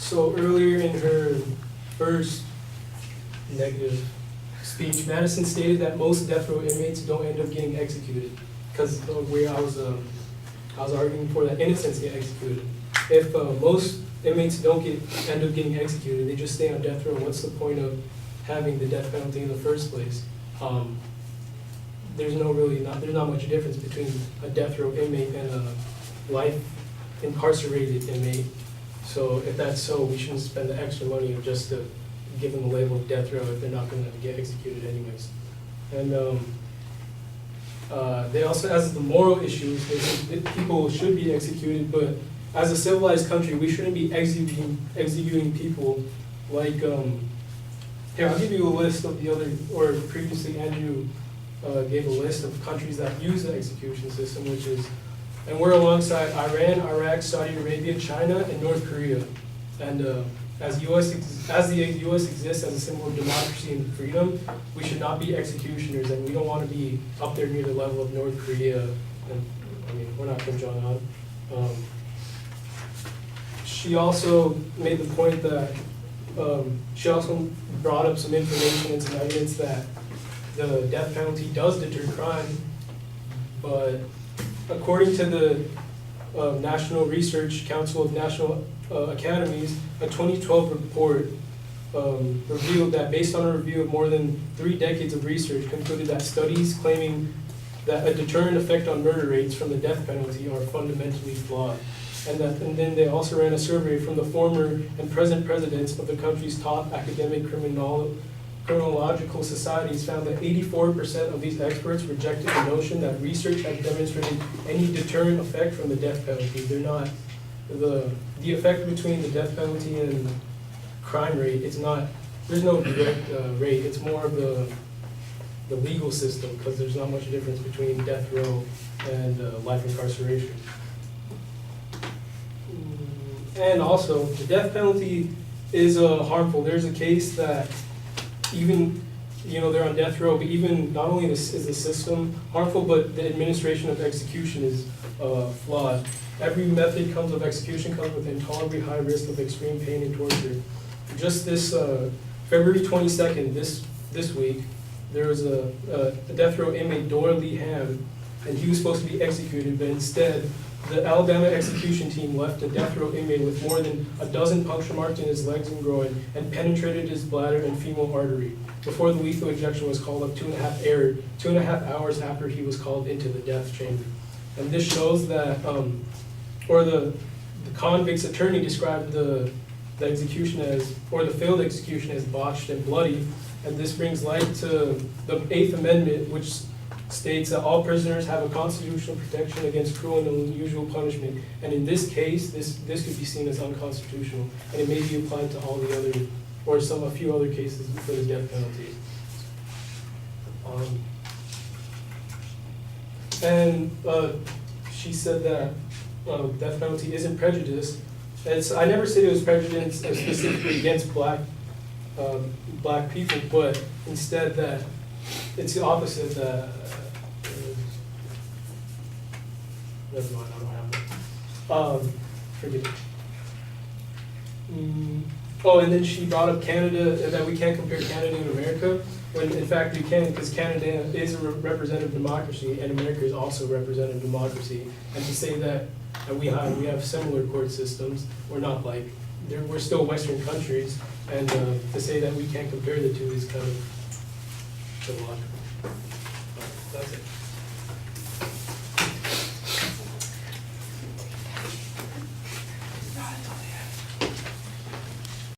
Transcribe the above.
So earlier in her first negative speech, Madison stated that most death row inmates don't end up getting executed, because where I was arguing for that innocents get executed. If most inmates don't end up getting executed, they just stay on death row, what's the point of having the death penalty in the first place? There's not much difference between a death row inmate and a life incarcerated inmate. So if that's so, we shouldn't spend the extra money just to give them the label of death row if they're not going to get executed anyways. And they also, as the moral issues, they think that people should be executed, but as a civilized country, we shouldn't be executing people like, here, I'll give you a list of the other, or previously Andrew gave a list of countries that use the execution system, which is, and we're alongside Iran, Iraq, Saudi Arabia, China, and North Korea. And as the U.S. exists as a symbol of democracy and freedom, we should not be executioners, and we don't want to be up there near the level of North Korea. And I mean, we're not Kim Jong-un. She also made the point that she also brought up some information and some evidence that the death penalty does deter crime, but according to the National Research Council of National Academies, a 2012 report revealed that, based on a review of more than 3 decades of research, concluded that studies claiming that a deterrent effect on murder rates from the death penalty are fundamentally flawed. And then they also ran a survey from the former and present presidents of the country's top academic criminological societies, found that 84% of these experts rejected the notion that research had demonstrated any deterrent effect from the death penalty. They're not, the effect between the death penalty and crime rate, it's not, there's no direct rate, it's more of the legal system, because there's not much difference between death row and life incarceration. And also, the death penalty is harmful. There's a case that even, they're on death row, but even not only is the system harmful, but the administration of execution is flawed. Every method of execution comes with intolerably high risk of extreme pain and torture. Just this February 22nd, this week, there was a death row inmate, Dora Lee Ham, and he was supposed to be executed, but instead, the Alabama execution team left a death row inmate with more than a dozen puncture marks in his legs and groin and penetrated his bladder and femoral artery before the lethal injection was called up 2.5 hours after he was called into the death chamber. And this shows that, the convict's attorney described the execution as, or the failed execution as botched and bloody. And this brings light to the 8th Amendment, which states that all prisoners have a constitutional protection against cruel and unusual punishment. And in this case, this could be seen as unconstitutional, and it may be applied to all the other, or a few other cases for the death penalty. She said that death penalty isn't prejudice. I never said it was prejudice specifically against black people, but instead that it's the opposite. Never mind, I don't have it. Forget it. And then she brought up Canada, that we can't compare Canada and America, when in fact we can, because Canada is a representative democracy and America is also a representative democracy. And to say that we have similar court systems, we're not like, we're still Western countries, and to say that we can't compare the two is kind of illogical.